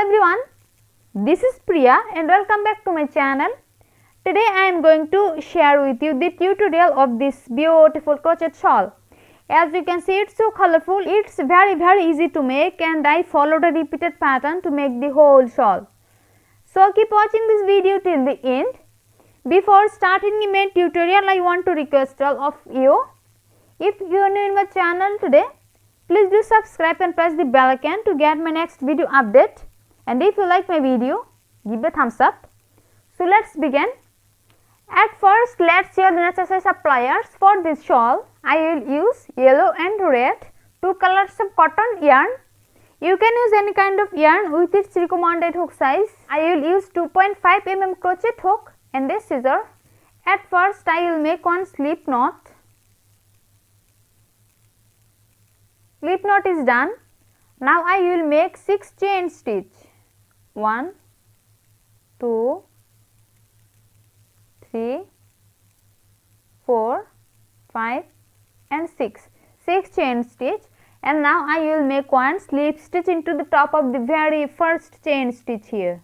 everyone, this is Priya and welcome back to my channel. Today I am going to share with you the tutorial of this beautiful crochet shawl. As you can see, it's so colorful, it's very easy to make, and I followed a repeated pattern to make the whole shawl. So keep watching this video till the end. Before starting the main tutorial, I want to request all of you, if you are new in my channel today, please do subscribe and press the bell icon to get my next video update, and if you like my video, give a thumbs up. So let's begin. At first, let's share the necessary supplies for this shawl. I will use yellow and red, 2 colors of cotton yarn. You can use any kind of yarn with its recommended hook size. I will use 2.5 mm crochet hook and a scissor. At first, I will make one slip knot. Slip knot is done. Now I will make 6 chain stitch. 1, 2, 3, 4, 5 and 6. 6 chain stitch, and now I will make one slip stitch into the top of the very first chain stitch here.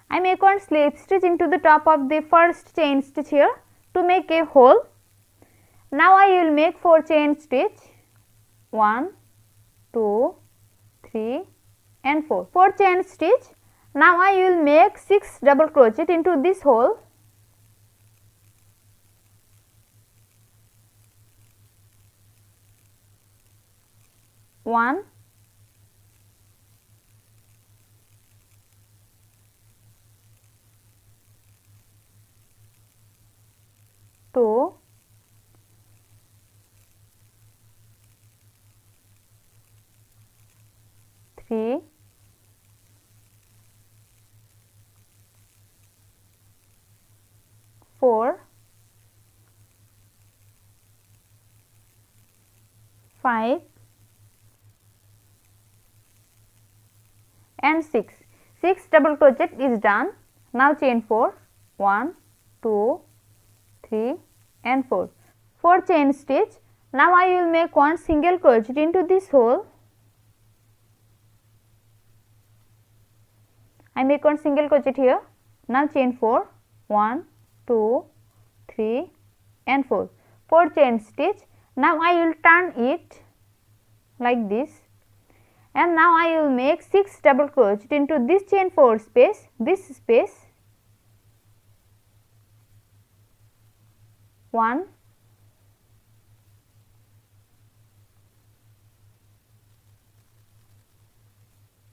I make one slip stitch into the top of the first chain stitch here to make a hole. Now I will make 4 chain stitch. 1, 2, 3 and 4. 4 chain stitch. Now I will make 6 double crochet into this hole. One, 2, 3, 4, 5 and 6. 6 double crochet is done. Now chain 4. 1, 2, 3 and 4. 4 chain stitch. Now I will make one single crochet into this hole. I make one single crochet here. Now chain 4. 1, 2, 3 and 4. 4 chain stitch. Now I will turn it like this, and now I will make 6 double crochet into this chain 4 space, this space. 1,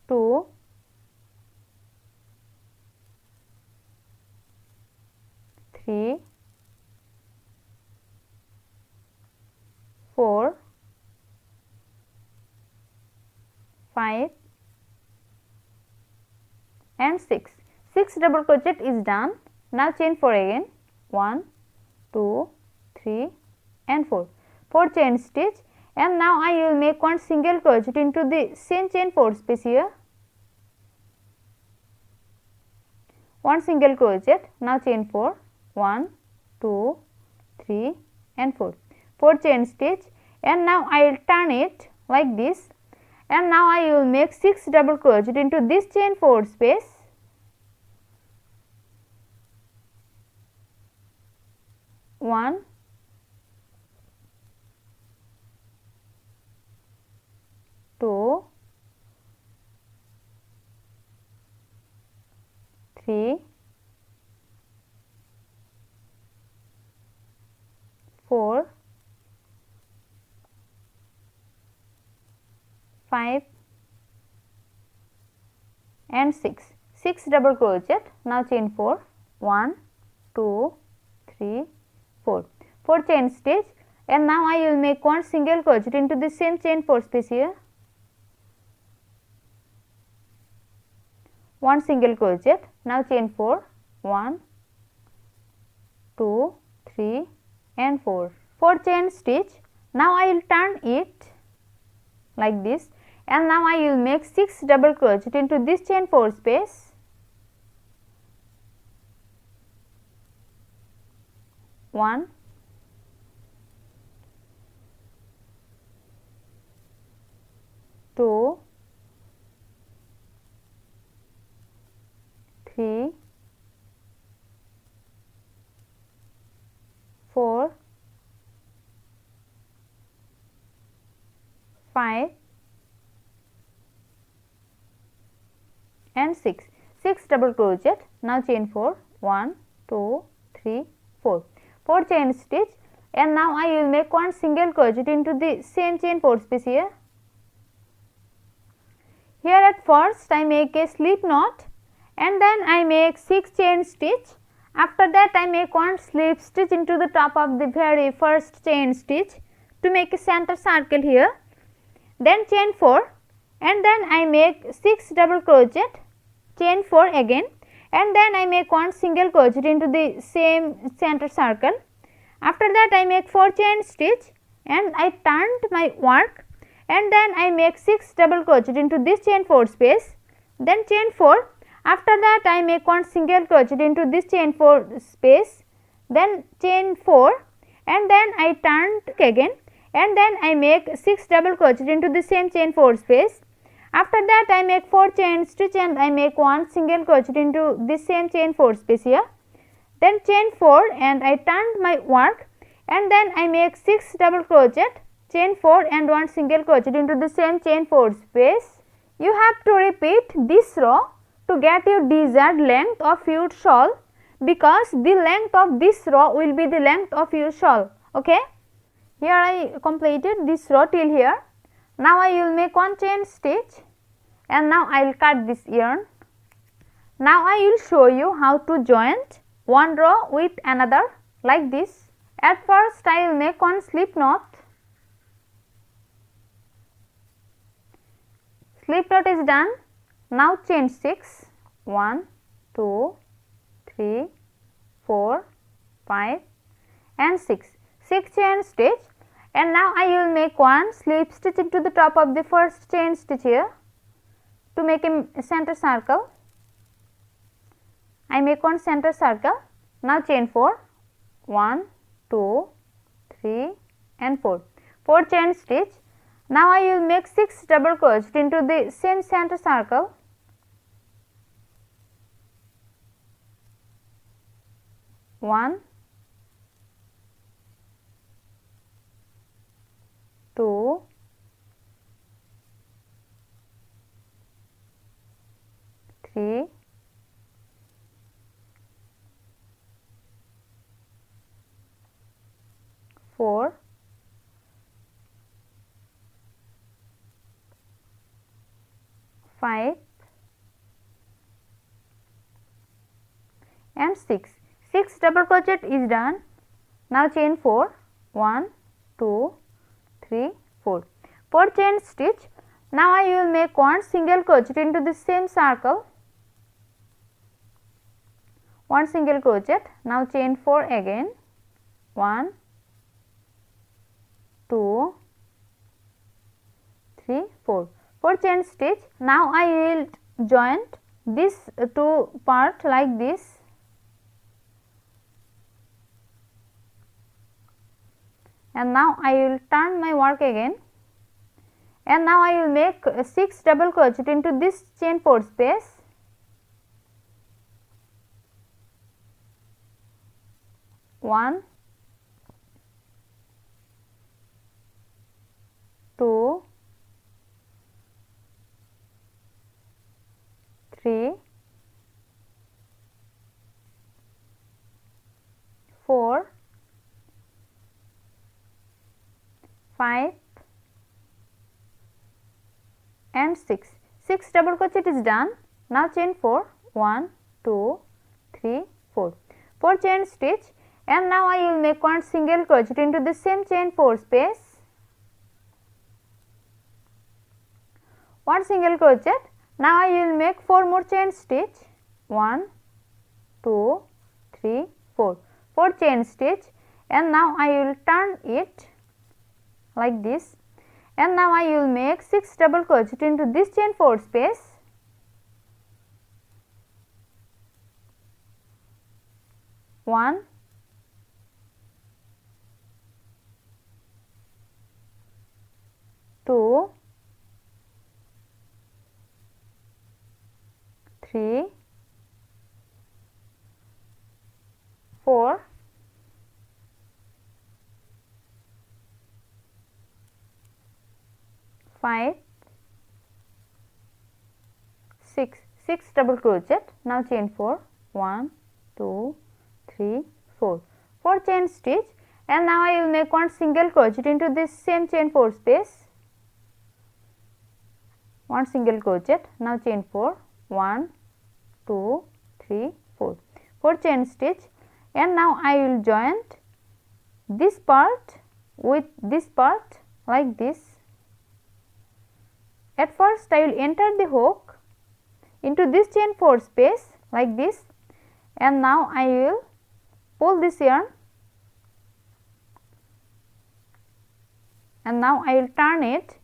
2, 3, 4, 5 and 6. 6 double crochet is done. Now chain 4 again. 1, 2, 3 and 4. 4 chain stitch, and now I will make one single crochet into the same chain 4 space here. One single crochet. Now chain 4. 1, 2, 3 and 4. 4 chain stitch, and now I will turn it like this, and now I will make 6 double crochet into this chain 4 space. 1, 2, 3, 4, 5 and 6. 6 double crochet. Now chain 4. 1, 2, 3, 4. 4 chain stitch, and now I will make one single crochet into the same chain 4 space here. One single crochet. Now chain 4. 1, 2, 3 and 4. 4 chain stitch. Now I will turn it like this, and now I will make 6 double crochet into this chain 4 space. 1, 5 and 6, 6 double crochet. Now chain 4, 1, 2, 3, 4, 4 chain stitch, and now I will make one single crochet into the same chain 4 space here. Here at first I make a slip knot and then I make 6 chain stitch. After that I make one slip stitch into the top of the very first chain stitch to make a center circle here. Then chain 4 and then I make 6 double crochet, chain 4 again, and then I make one single crochet into the same center circle. After that I make 4 chain stitch and I turned my work, and then I make 6 double crochet into this chain 4 space, then chain 4. After that I make one single crochet into this chain 4 space, then chain 4, and then I turned again, and then I make 6 double crochet into the same chain 4 space. After that I make 4 chain stitch and I make one single crochet into this same chain 4 space here, then chain 4 and I turned my work, and then I make 6 double crochet, chain 4 and one single crochet into the same chain 4 space. You have to repeat this row to get your desired length of your shawl, because the length of this row will be the length of your shawl. Okay. Here I completed this row till here. Now I will make one chain stitch and now I will cut this yarn. Now I will show you how to joint one row with another like this. At first I will make one slip knot. Slip knot is done. Now chain 6, 1, 2, 3, 4, 5 and 6, 6 chain stitch, and now I will make one slip stitch into the top of the first chain stitch here to make a center circle. I make one center circle. Now chain 4, 1, 2, 3 and 4, 4 chain stitch. Now I will make 6 double crochet into the same center circle. One, 2, 3, 4, 5 and 6. 6 double crochet is done. Now chain 4, 1, 2, 3, 4, 4 chain stitch. Now I will make one single crochet into the same circle, one single crochet. Now chain 4 again, 1, 2, 3, 4, 4 chain stitch. Now I will joint this two part like this, and now I will turn my work again, and now I will make 6 double crochet into this chain 4 space. One, 2, 3, 4, 5 and 6. 6 double crochet is done. Now chain 4, 1, 2, 3, 4, 4 chain stitch, and now I will make one single crochet into the same chain 4 space, one single crochet. Now I will make 4 more chain stitch, 1, 2, 3, 4, 4 chain stitch, and now I will turn it like this, and now I will make 6 double crochet into this chain 4 space, one, 2, 3, 4, 5 5, 6, 6 double crochet. Now chain 4, 1, 2, 3, 4, 4 chain stitch, and now I will make one single crochet into this same chain 4 space, one single crochet. Now chain 4, 1, 2, 3, 4, 4 chain stitch, and now I will join this part with this part like this. At first I will enter the hook into this chain 4 space like this, and now I will pull this yarn, and now I will turn it,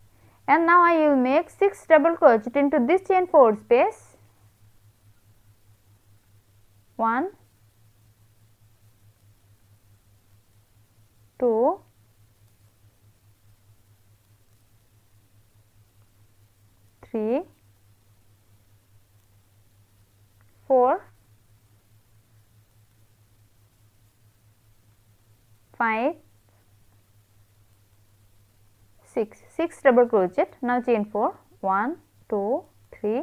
and now I will make 6 double crochet into this chain 4 space, 1, 2, 3, 4, 5, 6, 6 double crochet. Now chain 4, 1, 2, 3,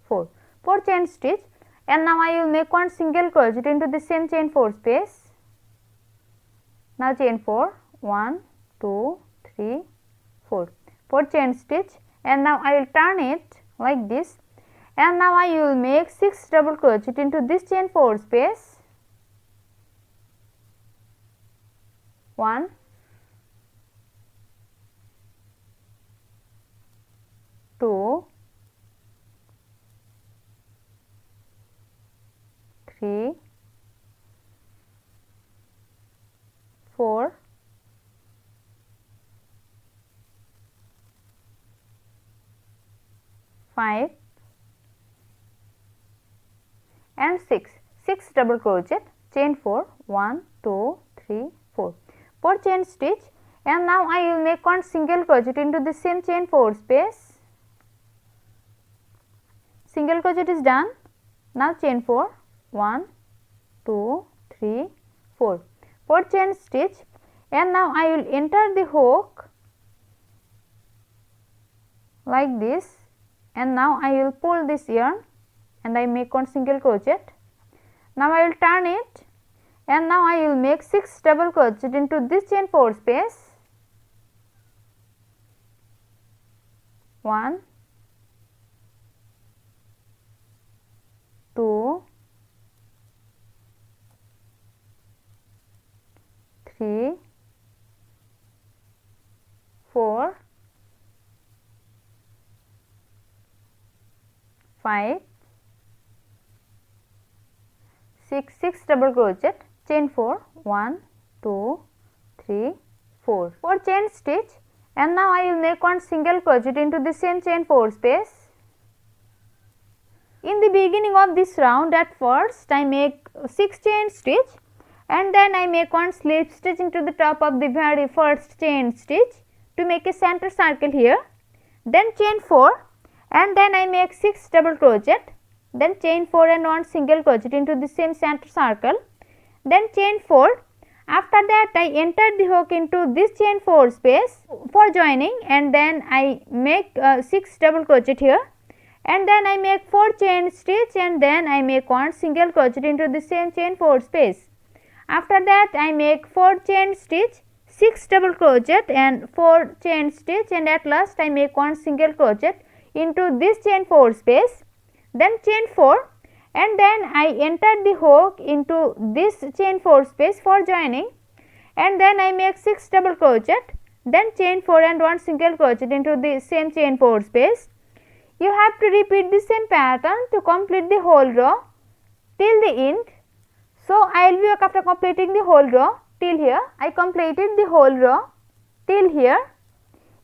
4, 4 chain stitch, and now I will make one single crochet into the same chain 4 space. Now chain 4, 1, 2, 3, 4, 4 chain stitch, and now I will turn it like this, and now I will make 6 double crochet into this chain 4 space, 1, 2, 3, 4, 5, and 6, 6 double crochet, chain 4, 1, 2, 3, 4, 4 chain stitch, and now I will make one single crochet into the same chain 4 space. Single crochet is done. Now chain 4, 1, 2, 3, 4, 4 chain stitch, and now I will enter the hook like this, and now I will pull this yarn and I make one single crochet. Now I will turn it, and now I will make 6 double crochet into this chain 4 space, 1, 2, 3, 4, 5, 6, 6 double crochet, chain 4, 1, 2, 3, 4, 4 chain stitch, and now I will make one single crochet into the same chain 4 space. In the beginning of this round, at first I make 6 chain stitch, and then I make one slip stitch into the top of the very first chain stitch to make a center circle here, then chain 4, and then I make 6 double crochet, then chain 4 and one single crochet into the same center circle, then chain 4. After that I enter the hook into this chain 4 space for joining, and then I make 6 double crochet here, and then I make 4 chain stitch, and then I make one single crochet into the same chain 4 space. After that I make 4 chain stitch, 6 double crochet and 4 chain stitch, and at last I make one single crochet into this chain 4 space, then chain 4, and then I enter the hook into this chain 4 space for joining, and then I make 6 double crochet, then chain 4 and one single crochet into the same chain 4 space. You have to repeat the same pattern to complete the whole row till the end. So I will be back after completing the whole row till here. I completed the whole row till here.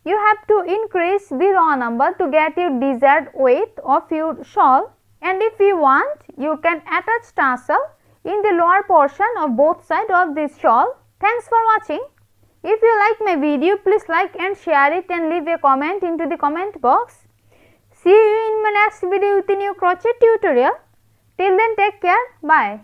You have to increase the row number to get your desired width of your shawl, and if you want, you can attach tassel in the lower portion of both sides of this shawl. Thanks for watching. If you like my video, please like and share it and leave a comment into the comment box. See you in my next video with a new crochet tutorial. Till then, take care. Bye.